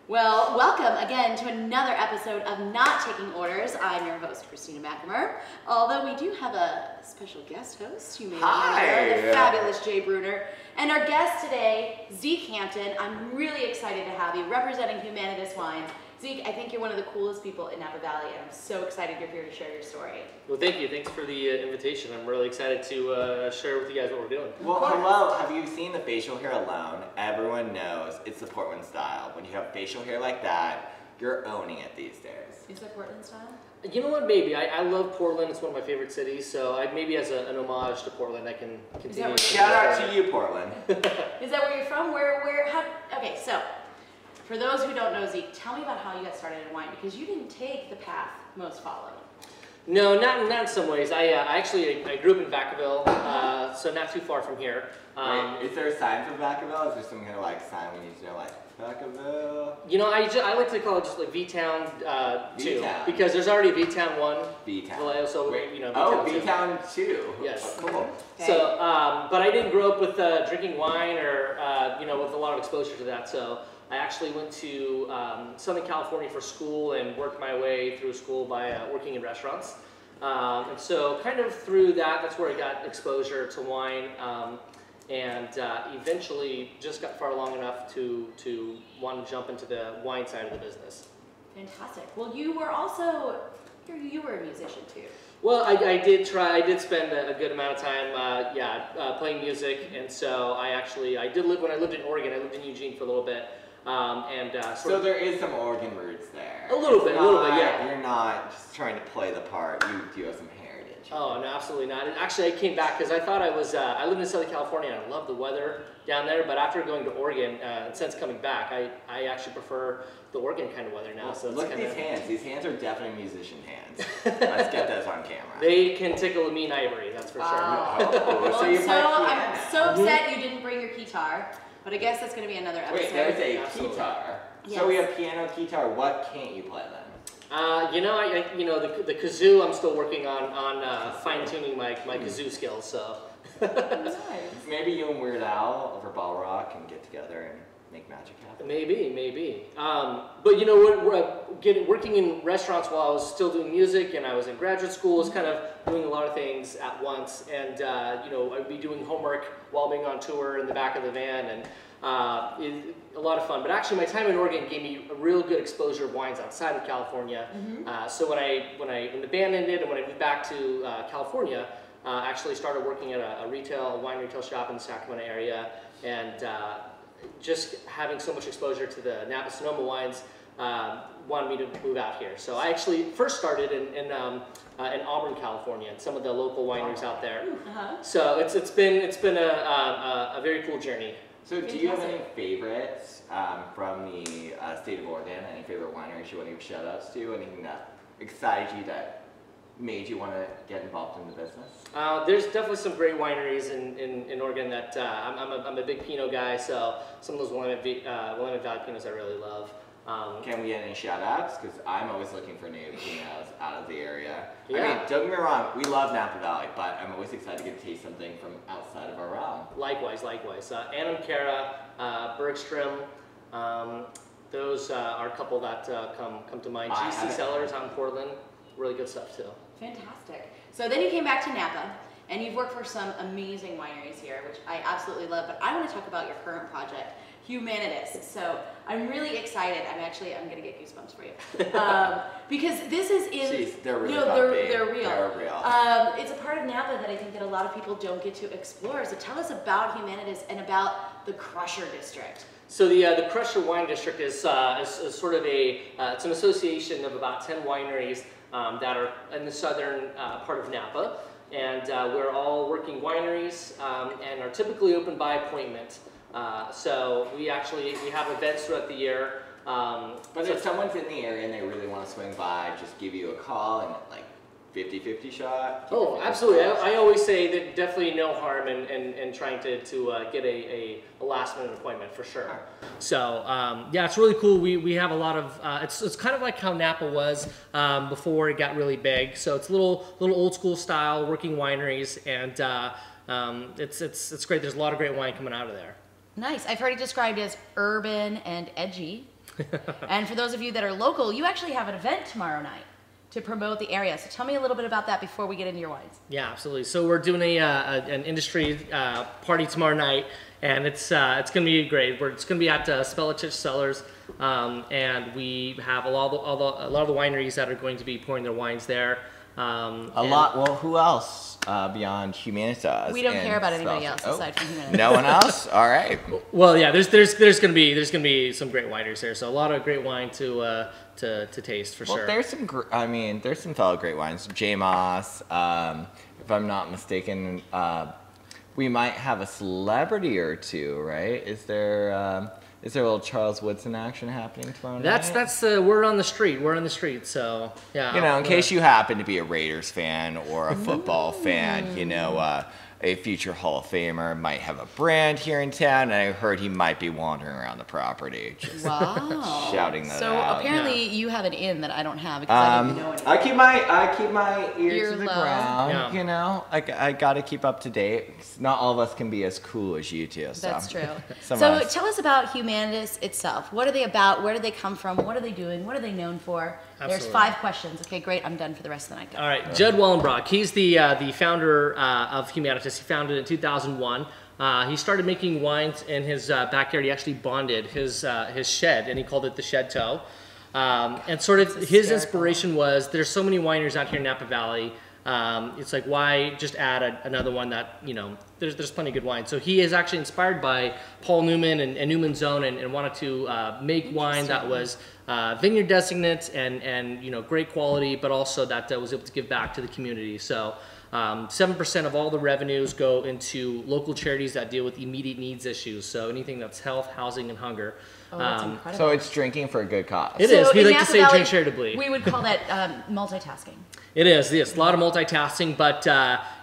Well, welcome again to another episode of Not Taking Orders. I'm your host, Christina McNamara. Although we do have a special guest host, you may know, the fabulous Jay Bruner. And our guest today, Zeke Hampton. I'm really excited to have you representing Humanitas Wines. Zeke, I think you're one of the coolest people in Napa Valley, and I'm so excited you're here to share your story. Well, thank you. Thanks for the invitation. I'm really excited to share with you guys what we're doing. Well, hello. Have you seen the facial hair alone? Everyone knows it's the Portland style. When you have facial hair like that, you're owning it these days. Is that Portland style? You know what? Maybe. I love Portland. It's one of my favorite cities, so maybe as an homage to Portland, I can continue. Shout out to you, Portland. Is that where you're from? Okay, so for those who don't know, Zeke, tell me about how you got started in wine, because you didn't take the path most follow. No, not in some ways. I grew up in Vacaville, so not too far from here. Wait, is there a sign for Vacaville? Is there some kind of like sign we need to know, like Vacaville? You know, I like to call it just like V-Town 2, V-Town. because there's already V-Town 1. V-Town. So wait, you know, V-Town 2. Yes. Oh, cool. Okay. So, but I didn't grow up with drinking wine or you know, with a lot of exposure to that. So I actually went to Southern California for school and worked my way through school by working in restaurants. And so kind of through that's where I got exposure to wine, and eventually just got far long enough to want to jump into the wine side of the business. Fantastic. Well, you were also, you were a musician too. Well, I did spend a good amount of time, playing music, and so I did live, when I lived in Oregon, I lived in Eugene for a little bit. So there is some Oregon roots there. A little bit, yeah. You're not just trying to play the part. You do have some heritage. Oh, no, absolutely not. And actually, I came back because I thought I lived in Southern California and I love the weather down there, but after going to Oregon, and since coming back, I actually prefer the Oregon kind of weather now. Well, so look at these hands. These hands are definitely musician hands. Let's get those on camera. They can tickle a mean ivory, that's for sure. Well, so you play piano. I'm so upset you didn't bring your guitar. But I guess that's going to be another episode. Wait, there's a Absolutely. guitar. Yes. So we have piano, guitar. What can't you play then? You know, the kazoo. I'm still working on fine tuning my kazoo skills. So Nice. Maybe you and Weird Al over Ball Rock can get together and make magic happen. maybe. But you know what? Working in restaurants while I was still doing music and I was in graduate school was kind of doing a lot of things at once. And you know, I'd be doing homework while being on tour in the back of the van, and a lot of fun. But actually, my time in Oregon gave me a real good exposure of wines outside of California. So when the band ended and when I moved back to California, actually started working at a wine retail shop in the Sacramento area, and just having so much exposure to the Napa Sonoma wines wanted me to move out here. So I actually first started in Auburn, California, and some of the local wineries out there. So it's been a very cool journey. So do you have any favorites from the state of Oregon? Any favorite wineries you want to give shout outs to? Anything that excited you, that made you want to get involved in the business? There's definitely some great wineries in Oregon that I'm a big Pinot guy, so some of those Willamette Valley Pinots I really love. Can we get any shout outs? Because I'm always looking for new Pinots out of the area. Yeah. I mean, don't get me wrong, we love Napa Valley, but I'm always excited to get to taste something from outside of our realm. Likewise. Annam Cara, Bergstrom, those are a couple that come to mind. GC Cellars out in Portland, really good stuff too. Fantastic. So then you came back to Napa, and you've worked for some amazing wineries here, which I absolutely love. But I want to talk about your current project, Humanitas. So I'm really excited. I'm going to get goosebumps for you because this is they're really they're real. They're real. It's a part of Napa that I think that a lot of people don't get to explore. So tell us about Humanitas and about the Crusher District. So the Crusher Wine District is sort of it's an association of about 10 wineries that are in the southern part of Napa, and we're all working wineries and are typically open by appointment. So we have events throughout the year. But if someone's in the area and they really want to swing by, just give you a call and like 50-50 shot? Oh, absolutely. I always say that definitely no harm in trying to get a last minute appointment for sure. So yeah, it's really cool. We have a lot of, it's kind of like how Napa was before it got really big. So it's a little old school style, working wineries, and it's great. There's a lot of great wine coming out of there. Nice. I've heard it described as urban and edgy. And for those of you that are local, you actually have an event tomorrow night to promote the area. So tell me a little bit about that before we get into your wines. Yeah, absolutely. So we're doing an industry party tomorrow night, and it's going to be great. It's going to be at Speletich Cellars, and we have a lot of the wineries that are going to be pouring their wines there. Well, who else beyond Humanitas? We don't care about anybody else aside from Humanitas. No one else? All right. Well, yeah, there's gonna be some great wineries there, so a lot of great wine to taste for sure. There's some fellow great wines. J Moss, if I'm not mistaken, we might have a celebrity or two, right? Is there a little Charles Woodson action happening tomorrow night? That's we're on the street. We're on the street, so yeah. In case you happen to be a Raiders fan or a football fan, a future Hall of Famer might have a brand here in town, and I heard he might be wandering around the property, just shouting that out. So apparently you have an in that I don't have because I don't even know anything. I keep my ears to the low. ground. Yeah. I got to keep up to date. Not all of us can be as cool as you two. So. That's true. So tell us about Humanitas itself. What are they about? Where do they come from? What are they doing? What are they known for? Absolutely. There's 5 questions. Okay, great. I'm done for the rest of the night. Go. All right, Judd Wellenbrock. He's the founder of Humanitas. He founded it in 2001. He started making wines in his backyard. He actually bonded his shed, and he called it the Chateau. And sort of his inspiration was there's so many wineries out here in Napa Valley. It's like, why just add another one that, there's plenty of good wine. So he is actually inspired by Paul Newman and Newman's Own and wanted to make wine that was vineyard designate and great quality, but also that was able to give back to the community. So 7% of all the revenues go into local charities that deal with immediate needs issues. So anything that's health, housing, and hunger. Oh, that's incredible. So it's drinking for a good cause. It is. We like Napa to say Valley, drink charitably. We would call that multitasking. It is. Yes, a lot of multitasking, but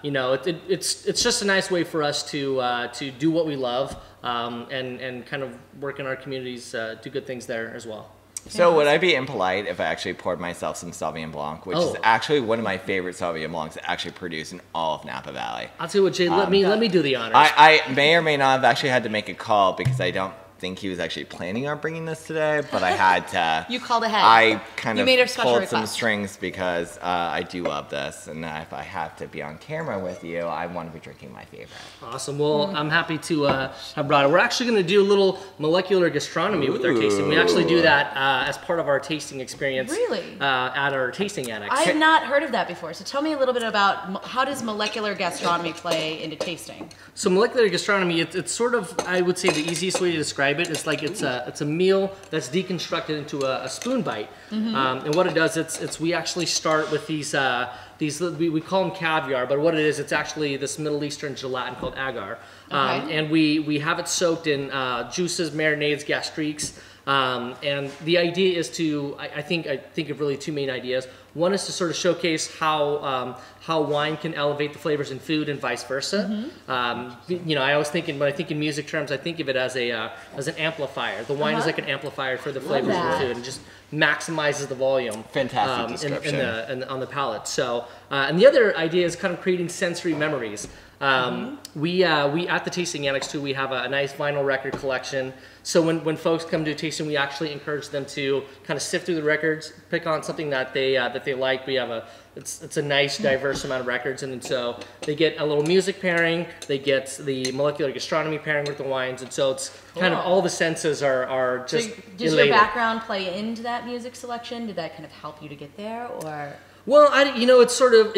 it's just a nice way for us to do what we love and kind of work in our communities, do good things there as well. So would I be impolite if I actually poured myself some Sauvignon Blanc, which is actually one of my favorite Sauvignon Blancs actually produced in all of Napa Valley? I'll tell you what, Jay. Let me do the honors. I may or may not have actually had to make a call because I don't think he was actually planning on bringing this today, but I had to. You called ahead. I kind you of made a special pulled request. some strings because I do love this, and if I have to be on camera with you, I want to be drinking my favorite. Awesome. Well, I'm happy to have brought it. We're actually going to do a little molecular gastronomy with our tasting. We actually do that as part of our tasting experience. Really? At our tasting annex. I have not heard of that before. So tell me a little bit about how does molecular gastronomy play into tasting? So molecular gastronomy, it's sort of, I would say the easiest way to describe it is like it's a meal that's deconstructed into a spoon bite. And what it does, we actually start with these we call them caviar, but what it is, it's actually this Middle Eastern gelatin called agar. And we have it soaked in juices, marinades, gastriques. And the idea is to, I think of really 2 main ideas. One is to sort of showcase how wine can elevate the flavors in food and vice versa. I always think when I think in music terms, I think of it as an amplifier. The wine is like an amplifier for the flavors of the food and just maximizes the volume. Fantastic description. On the palate. So, and the other idea is kind of creating sensory memories. We at the tasting annex too, we have a nice vinyl record collection. So when folks come to a tasting, we actually encourage them to kind of sift through the records, pick on something that they like. We have it's a nice diverse amount of records, and so they get a little music pairing, they get the molecular gastronomy pairing with the wines, and so it's kind of all the senses are just. So does your background play into that music selection? Did that kind of help you to get there, or? Well, it's sort of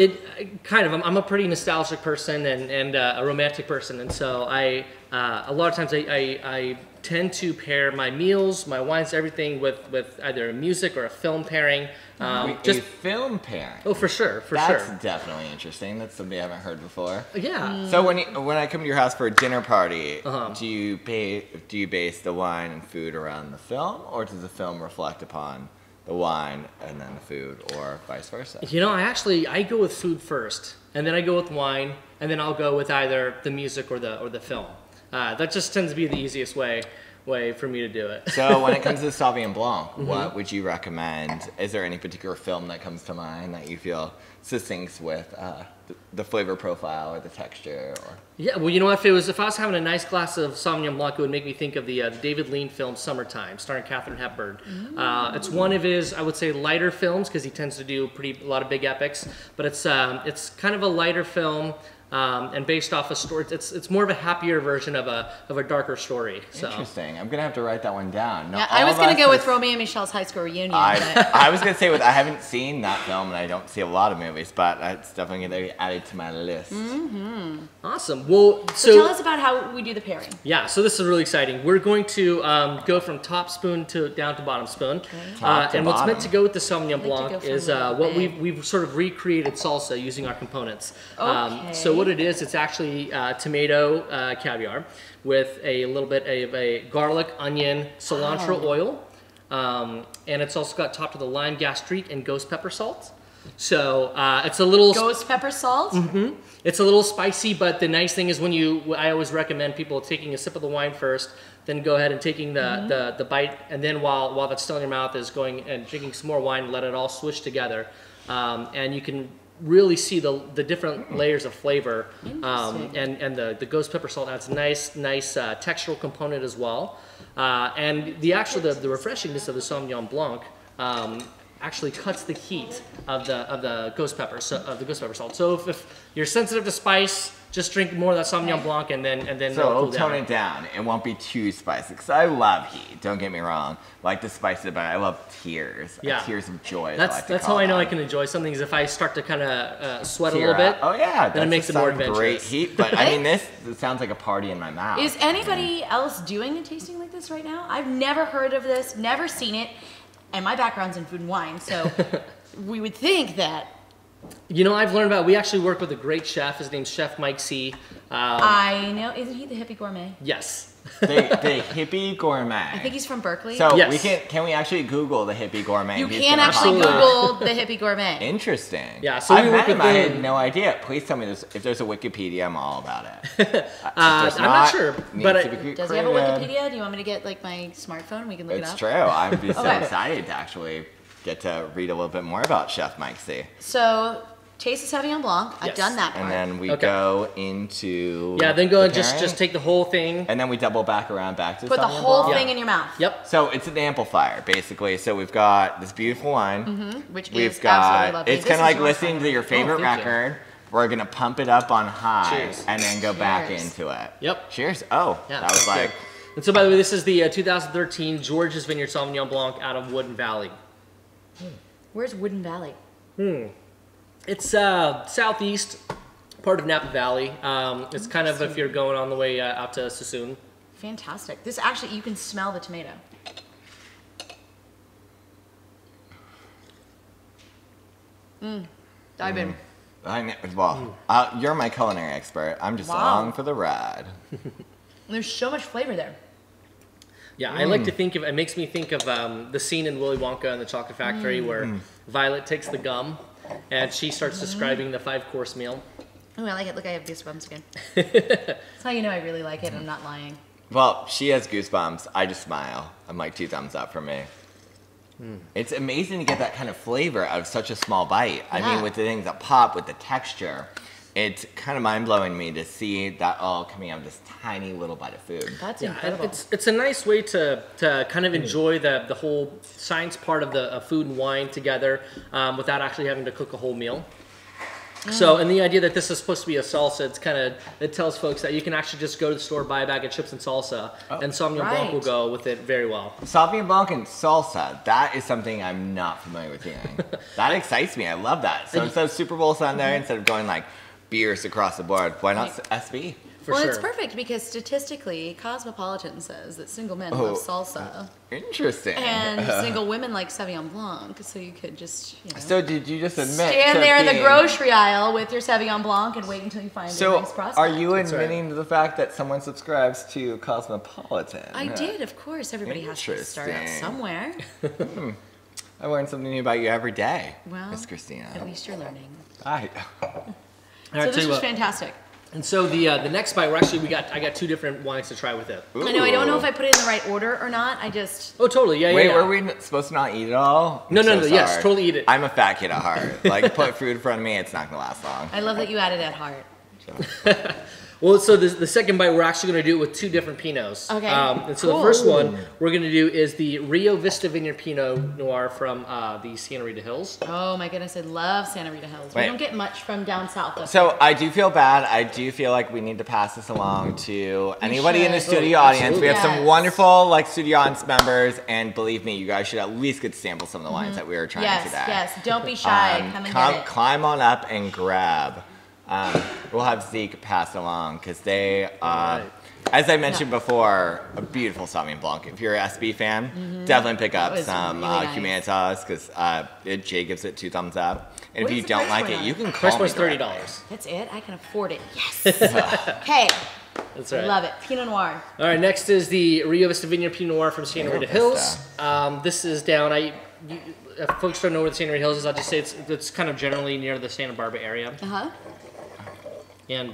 I'm a pretty nostalgic person and a romantic person, and so a lot of times I tend to pair my meals, my wines, everything with either a music or a film pairing. Just a film pairing. Oh, for sure, That's definitely interesting. That's something I haven't heard before. Yeah. So when I come to your house for a dinner party, do you base the wine and food around the film, or does the film reflect upon the wine and then the food, or vice versa? I go with food first, and then I go with wine, and then I'll go with either the music or the film. That just tends to be the easiest way. way for me to do it. So when it comes to Sauvignon Blanc, what would you recommend? Is there any particular film that comes to mind that you feel succinct with the flavor profile or the texture? Or Yeah, well, you know, if I was having a nice glass of Sauvignon Blanc, it would make me think of the David Lean film Summertime, starring Katharine Hepburn. It's one of his, I would say, lighter films because he tends to do a lot of big epics. But it's kind of a lighter film. And based off a story, it's more of a happier version of a darker story. So. Interesting. I'm gonna have to write that one down. Yeah, I was gonna go with Romeo and Michelle's high school reunion. I was gonna say I haven't seen that film and I don't see a lot of movies, but it's definitely gonna be added to my list. Awesome. Well, so tell us about how we do the pairing. Yeah, so this is really exciting. We're going to go from top spoon down to bottom spoon. Okay. And what's meant to go with the Sauvignon Blanc is what we've sort of recreated salsa using our components. Okay. So what it is, it's actually tomato caviar with a little bit of a garlic, onion, cilantro oil. And it's also got topped with a lime gastrique and ghost pepper salt. So it's a little... Ghost pepper salt? Mm-hmm. It's a little spicy, but the nice thing is I always recommend people taking a sip of the wine first, then go ahead and taking the bite, and then while that's still in your mouth is going and drinking some more wine, let it all swish together. And you can really see the different layers of flavor, and the ghost pepper salt adds nice textural component as well, and the refreshingness of the Sauvignon Blanc actually cuts the heat of the ghost pepper salt. So if you're sensitive to spice, just drink more of that Sauvignon Blanc and then so it'll it'll tone it down. It won't be too spicy because I love heat. Don't get me wrong. Like the spice, but I love tears. Tears of joy. That's how I know I can enjoy something. Is if I start to kind of sweat a little bit. Oh yeah, then it makes it more adventurous. Great heat, but I mean it sounds like a party in my mouth. Is anybody else doing a tasting like this right now? I've never heard of this, never seen it, and my background's in food and wine, so we would think that. You know, I've learned about. We actually work with a great chef. His name's Chef Mike C. I know. Isn't he the hippie gourmet? Yes. the hippie gourmet. I think he's from Berkeley. So yes. can we actually Google the hippie gourmet? You can actually Google the hippie gourmet. Interesting. Yeah. So I met him. I had no idea. Please tell me if there's a Wikipedia. I'm all about it. I'm not sure, but does he have a Wikipedia? Do you want me to get like my smartphone? We can look it up. It's true. I'd be so excited to actually get to read a little bit more about Chef Mike C. So, taste the Sauvignon Blanc. I've done that part. And then we go into then go and just take the whole thing. And then we double back around back to put the whole thing in your mouth. Yep. So it's an amplifier, basically. So we've got this beautiful wine. Which we've is got, absolutely lovely. it's kind of like listening to your favorite record. We're going to pump it up on high. Cheers. And then go back into it. Yep. Cheers. Oh, that was like... Good. And so, by the way, this is the 2013 George's Vineyard Sauvignon Blanc out of Woodin Valley. Where's Woodin Valley? It's southeast part of Napa Valley. It's kind of if you're going on the way out to Sassoon. Fantastic. This actually, you can smell the tomato. Dive in. You're my culinary expert. I'm just along for the ride. There's so much flavor there. Yeah, I like to think of, it makes me think of the scene in Willy Wonka and the Chocolate Factory where Violet takes the gum and she starts describing the 5-course meal. Oh, I like it. Look, I have goosebumps again. That's how you know I really like it. I'm not lying. Well, she has goosebumps. I just smile. I'm like 2 thumbs up for me. It's amazing to get that kind of flavor out of such a small bite. I mean, with the things that pop, with the texture. It's kind of mind-blowing to me to see that all coming out of this tiny little bite of food. That's incredible. It's a nice way to kind of enjoy the whole science part of the food and wine together without actually having to cook a whole meal. So, and the idea that this is supposed to be a salsa, it tells folks that you can actually just go to the store, buy a bag of chips and salsa, and Sauvignon Blanc will go with it very well. Sauvignon Blanc and salsa, that is something I'm not familiar with eating. That excites me. I love that. So instead of Super Bowl Sunday, instead of going like beers across the board, why not SB? Well, it's perfect because statistically, Cosmopolitan says that single men love salsa. Interesting. And single women like Sauvignon Blanc, so you could just, So did you just admit stand there in the grocery aisle with your Sauvignon Blanc and wait until you find a nice prospect? Are you admitting to the fact that someone subscribes to Cosmopolitan? I did, of course. Everybody has to start out somewhere. I learn something new about you every day, well, Miss Christina. At least you're learning. Hi. So this was fantastic. And so the next bite, I got 2 different wines to try with it. Ooh. I know, I don't know if I put it in the right order or not. I just... Oh, totally, yeah, Wait, yeah. were we supposed to not eat it all? No, yes, totally eat it. I'm a fat kid at heart. Like, put food in front of me, it's not gonna last long. I love that you added at heart. Well, so the second bite, we're actually going to do it with 2 different Pinots. Okay. And so the first one we're going to do is the Rio Vista Vineyard Pinot Noir from the Santa Rita Hills. Oh my goodness, I love Santa Rita Hills. We don't get much from down south. Though. So I do feel bad. I do feel like we need to pass this along to anybody in the studio audience. We have some wonderful studio audience members, and believe me, you guys should at least get to sample some of the wines that we were trying today. Yes, don't be shy. Come and get it. Climb on up and grab. We'll have Zeke pass along because they, as I mentioned before, a beautiful Sauvignon Blanc. If you're an SB fan, definitely pick up some really Humanitas because Jay gives it 2 thumbs up. And What if is you the don't price like point it, on you it? can Price call me. was $30. That's it? I can afford it. Yes. Okay. That's right. Love it. Pinot Noir. All right, next is the Rio Vista Vineyard Pinot Noir from Santa Rita Hills. This is down, if folks don't know where the Santa Rita Hills is, I'll just say it's kind of generally near the Santa Barbara area. Uh-huh. And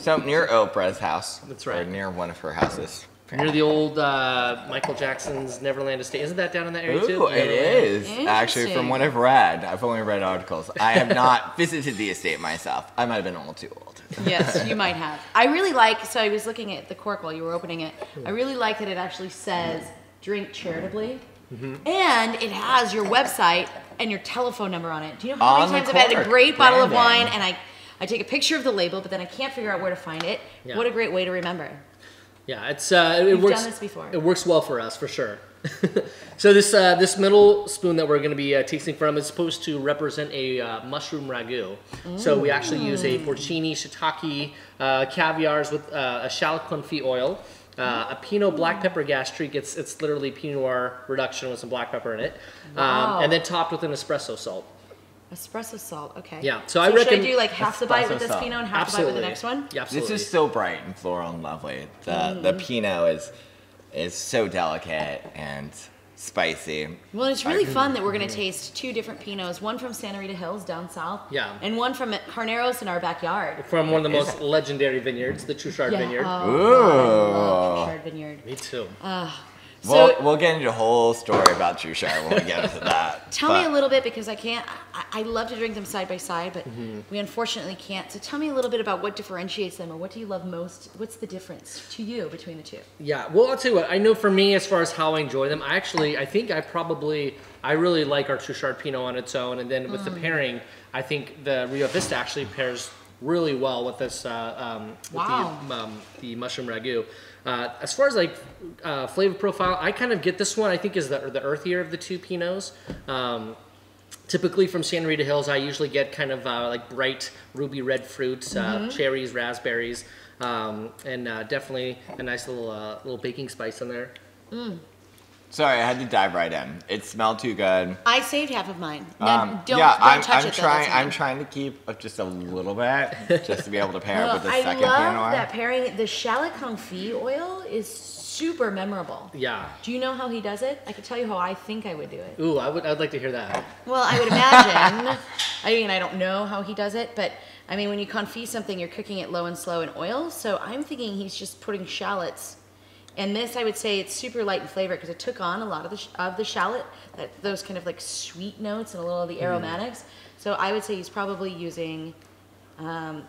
So near Oprah's house. That's right. Or near one of her houses. near the old Michael Jackson's Neverland Estate. Isn't that down in that area too? Ooh, it is. Actually, from what I've read, I've only read articles. I have not visited the estate myself. I might have been a little too old. Yes, you might have. I really like, so I was looking at the cork while you were opening it. I really like that it actually says drink charitably. And it has your website and your telephone number on it. Do you know how many times I've had a great bottle of wine and I take a picture of the label, but then I can't figure out where to find it? Yeah. What a great way to remember. Yeah, it You've works. done this before. It works well for us for sure. So this middle spoon that we're going to be tasting from is supposed to represent a mushroom ragu. So we actually use a porcini, shiitake, caviars with a shallot confit oil. A Pinot black pepper gastrique. It's literally Pinot Noir reduction with some black pepper in it, and then topped with an espresso salt. Espresso salt, okay. Yeah, so I reckon should I do like half the bite with this salt. Pinot and half the bite with the next one? Yeah, absolutely. This is so bright and floral and lovely. The Pinot is so delicate and spicy. Well, it's really fun that we're going to taste 2 different Pinots, one from Santa Rita Hills down south, and one from Carneros in our backyard. From one of the most legendary vineyards, the Truchard Vineyard. Oh, Ooh. I love Truchard Vineyard. Me too. We'll get into a whole story about Truchard when we get into that. Tell me a little bit, because I love to drink them side by side, but we unfortunately can't. So tell me a little bit about what differentiates them, or what do you love most? What's the difference to you between the 2? Yeah, well, I'll tell you what. I know for me, as far as how I enjoy them, I really like our Truchard Pinot on its own, and then with the pairing, I think the Rio Vista actually pairs really well with this with the mushroom ragu. As far as flavor profile, I kind of get this one. I think is the earthier of the 2 Pinots. Typically from Santa Rita Hills, I usually get kind of bright ruby red fruits, cherries, raspberries, and definitely a nice little baking spice in there. Sorry, I had to dive right in. It smelled too good. I saved half of mine. I'm trying to keep just a little bit, just to be able to pair up with the second Pinot I Noir. love that pairing. The shallot confit oil is super memorable. Yeah. Do you know how he does it? I can tell you how I think I would do it. Ooh, I'd like to hear that. Well, I would imagine. I don't know how he does it, but I mean, when you confit something, you're cooking it low and slow in oil. So I'm thinking he's just putting shallots. And this, I would say, it's super light in flavor because it took on a lot of the shallot, those kind of like sweet notes and a little of the aromatics. So I would say he's probably using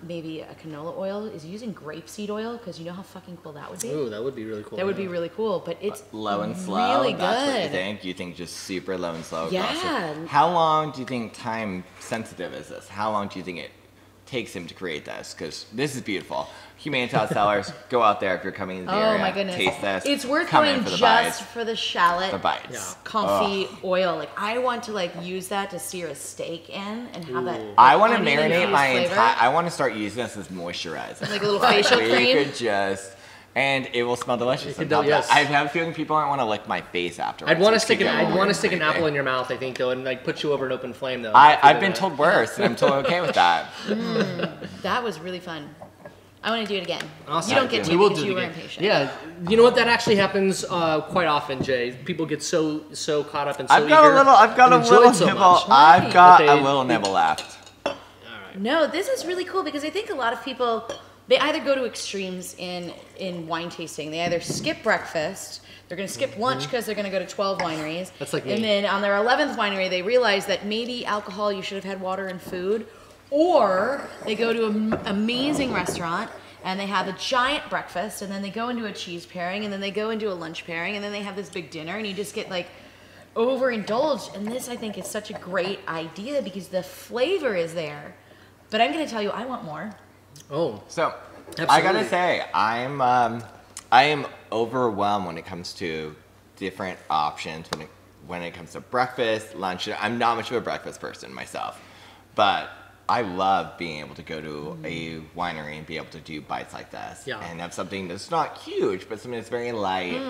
maybe a canola oil. Is he using grapeseed oil? Because you know how fucking cool that would be. Ooh, that would be really cool. That would be really cool, but it's low and slow. really That's what you good. think? You think just super low and slow? Yeah. How long do you think time sensitive is this? How long do you think it takes him to create this? Because this is beautiful. Humanitas sellers, go out there if you're coming to the area. Oh my goodness. Taste this. It's worth Come going in for the just bites. for the shallot. The bites. Confit oil. Like I want to use that to sear a steak in and have that. I want to onion marinate infused my flavor. entire. I want to start using this as moisturizer. Like a little facial cream. We could just. And it will smell delicious. Yes. I have a feeling people don't want to lick my face afterwards. I'd want to stick an apple in your mouth, I think, though, and put you over an open flame, though. I've been told worse, and I'm totally okay with that. That was really fun. I want to do it again. Awesome. You don't get to because you were impatient. Yeah, you know what? That actually happens quite often, Jay. People get so caught up and so I've got a little nibble left. No, this is really cool because I think a lot of people they either go to extremes in wine tasting. They either skip breakfast. They're going to skip lunch because they're going to go to 12 wineries. That's like me. And then on their 11th winery, they realize that maybe alcohol, you should have had water and food. Or they go to an amazing restaurant and they have a giant breakfast, and then they go into a cheese pairing, and then they go into a lunch pairing, and then they have this big dinner, and you just get like overindulged. And this, I think, is such a great idea because the flavor is there. But I'm going to tell you, I want more. Oh, So, absolutely. I gotta say, I am overwhelmed when it comes to different options. When it comes to breakfast, lunch. I'm not much of a breakfast person myself, but I love being able to go to a winery and be able to do bites like this, and have something that's not huge, but something that's very light,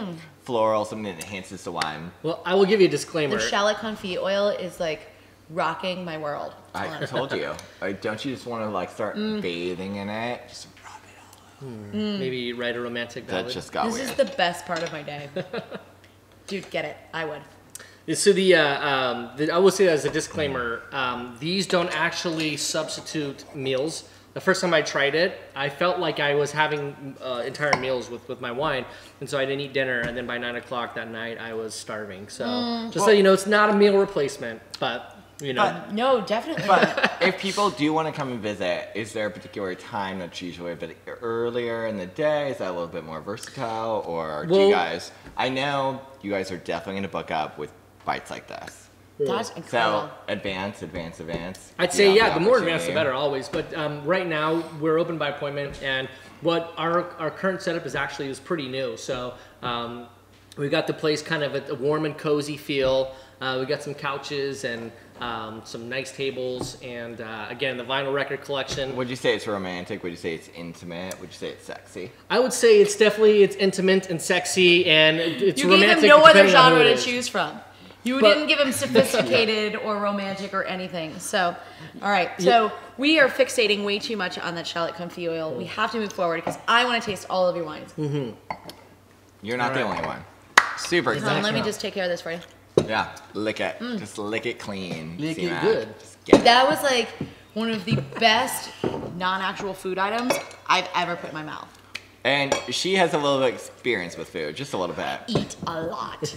floral, something that enhances the wine. Well, I will give you a disclaimer. The shallot confit oil is like rocking my world. I told you. Don't you just want to like start bathing in it? Just rub it all over. Maybe write a romantic ballad. That just got This weird. is the best part of my day. Dude, get it. I would. So I will say as a disclaimer, these don't actually substitute meals. The first time I tried it, I felt like I was having entire meals with my wine, and so I didn't eat dinner, and then by 9 o'clock that night, I was starving. So so you know, it's not a meal replacement, but you know. No, definitely But not. if people do want to come and visit, is there a particular time that's usually a bit earlier in the day? Is that a little bit more versatile? Or do you guys, I know you guys are definitely going to book up with bites like this. That's incredible. So advance. I'd say, the more advanced the better always. But right now, we're open by appointment, and what our current setup is pretty new. So we got the place kind of a warm and cozy feel. We got some couches and some nice tables, and again, the vinyl record collection. Would you say it's romantic? Would you say it's intimate? Would you say it's sexy? I would say it's intimate and sexy, and it's You romantic. gave him no other depending on who genre it to is. choose from. You didn't give him sophisticated or romantic or anything. So, all right. So we are fixating way too much on that shallot confit oil. We have to move forward because I want to taste all of your wines. You're not the only one. Super excited. Let me just take care of this for you. Yeah, lick it. Just lick it clean. Lick See it that? good. Just get it. That was like one of the best non-actual food items I've ever put in my mouth. And she has a little bit of experience with food, just a little bit. Eat a lot.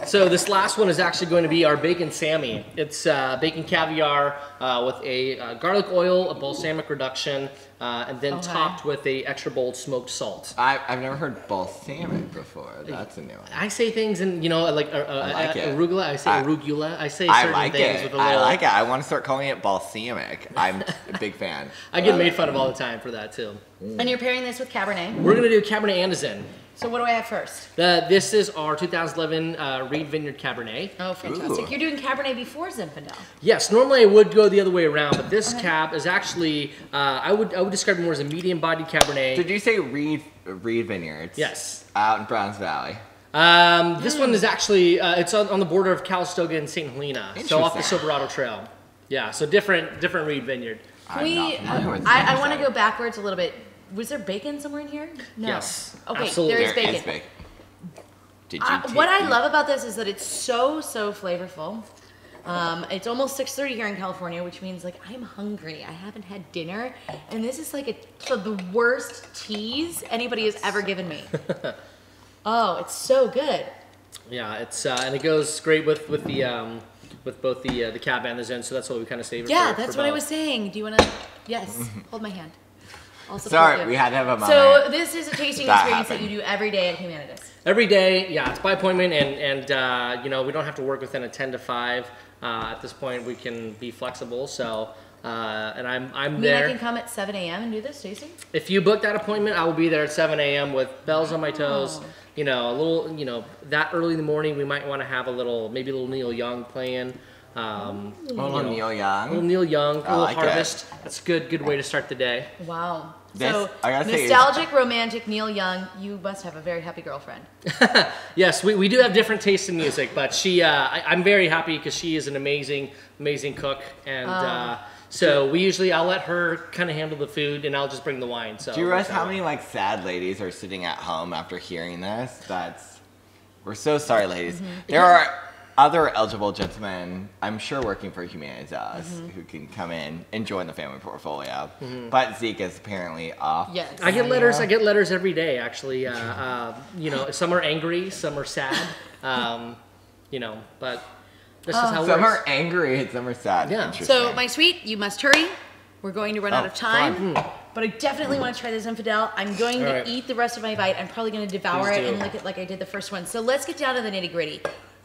So this last one is actually going to be our bacon Sammy. It's bacon caviar with a garlic oil, a balsamic reduction, and then topped with a extra bold smoked salt. I've never heard balsamic before. That's a new one. I say things in, you know, like, like it. arugula. I say arugula. I say I certain like things it. with a little. I like it. I want to start calling it balsamic. I'm a big fan. I get made fun of all the time for that too. And you're pairing this with Cabernet. We're gonna do Cabernet Andazin. So what do I have first? This is our 2011 Reed Vineyard Cabernet. Oh, fantastic. Ooh. You're doing Cabernet before Zinfandel. Yes, normally I would go the other way around, but this cab is actually, I would describe it more as a medium-bodied Cabernet. Did you say Reed Vineyards? Yes. Out in Browns Valley. This one is actually, it's on the border of Calistoga and St. Helena, so off the Interesting. Silverado Trail. Yeah, so different Reed Vineyard. I'm not familiar with I want to go backwards a little bit. Was there bacon somewhere in here? No. Yes, Okay, absolutely. there is There bacon. is bacon. Did you What I love about this is that it's so flavorful. It's almost 6:30 here in California, which means like I'm hungry. I haven't had dinner, and this is like the worst tease anybody has ever given me. Oh, it's so good. Yeah, it's and it goes great with both the cab and the Zen, so that's what we kind of saved. Yeah, for that's what I both. was saying. Do you want to? Yes. Hold my hand. I'll support Sorry, you. we had to have a moment. So this is a tasting That experience happened. that you do every day at Humanitas. Every day, yeah, it's by appointment, and you know, we don't have to work within a 10 to 5. At this point, we can be flexible. So, and I'm I mean, there. I can come at 7 a.m. and do this tasting. If you book that appointment, I will be there at 7 a.m. with bells on my toes. Oh. You know, a little, you know, that early in the morning, we might want to have maybe a little Neil Young playing. Oh, you know, Neil a little Young. Neil Young, a little like it. Harvest. That's a good way to start the day. Wow. This- So I gotta say, nostalgic, romantic Neil Young. You must have a very happy girlfriend. Yes, we do have different tastes in music, but I'm very happy because she is an amazing cook, and so I'll let her kind of handle the food, and I'll just bring the wine. So Do you realize how many like sad ladies are sitting at home after hearing this? We're so sorry, ladies. Mm-hmm. There are other eligible gentlemen, I'm sure working for Humanitas, who can come in and join the family portfolio. But Zeke is apparently off. Yes. I get letters. I get letters every day, actually. You know, some are angry, some are sad. You know, but this is how it works. Some are angry and some are sad. Yeah. So, my sweet, you must hurry. We're going to run out of time. fun. But I definitely want to try this infidel. I'm going to eat the rest of my bite. I'm probably going to devour Please it do. and lick it like I did the first one. So let's get down to the nitty gritty.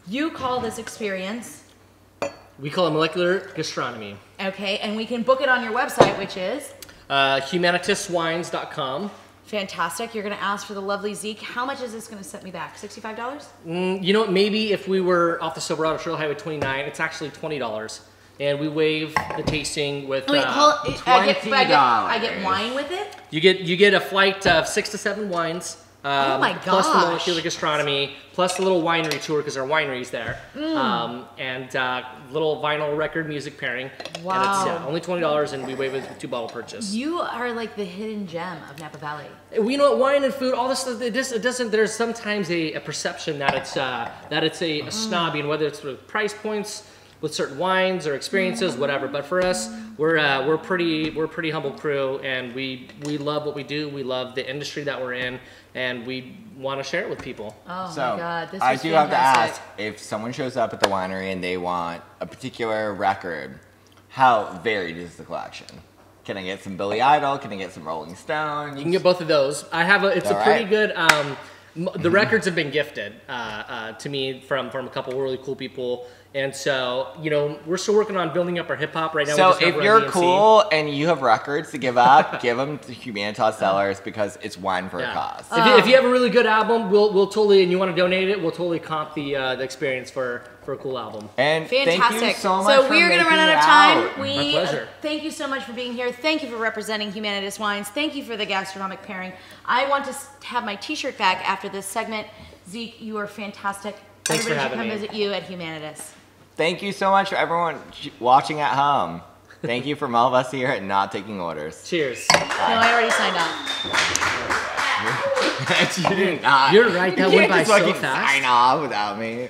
You call this experience, We call it molecular gastronomy. okay, and we can book it on your website, which is Humanitaswines.com. fantastic. You're going to ask for the lovely Zeke. How much is this going to set me back? $65? You know, maybe if we were off the Silverado Trail Highway 29, it's actually $20. And we waive the tasting with. Wait, hold. I $20. get wine with it. You get a flight of 6 to 7 wines. Oh my Plus the gosh. molecular gastronomy, plus the little winery tour because our winery's there, and little vinyl record music pairing. Wow. And it's only $20, and we waive it with 2-bottle purchase. You are like the hidden gem of Napa Valley. We know what wine and food, all this stuff. It doesn't. There's sometimes a perception that it's a snobby, and whether it's with price points with certain wines or experiences, whatever. But for us, we're pretty humble crew, and we love what we do. We love the industry that we're in, and we want to share it with people. Oh So my God, this I is do have to fantastic. ask, if someone shows up at the winery and they want a particular record, how varied is the collection? Can I get some Billy Idol? Can I get some Rolling Stone? You can get both of those. I have it's All a pretty right. good. The records have been gifted to me from a couple really cool people, and so we're still working on building up our hip hop right now. So We just have if Run you're DMC. cool and you have records to give up, give them to Humanitas sellers because it's wine for a cause. If you have a really good album, we'll totally, and you want to donate it, we'll totally comp the experience for a cool album. And Fantastic. thank you so much So for we're going to making run out it of time. out. My pleasure. Thank you so much for being here. Thank you for representing Humanitas Wines. Thank you for the gastronomic pairing. I want to have my T-shirt back after this segment. Zeke, you are fantastic. Thanks for Everybody should having come me. visit you at Humanitas. Thank you so much for everyone watching at home. Thank you from all of us here at Not Taking Orders. Cheers. No, I already signed off. You did not. You're right. That You went by can't just so fucking fast. sign off without me.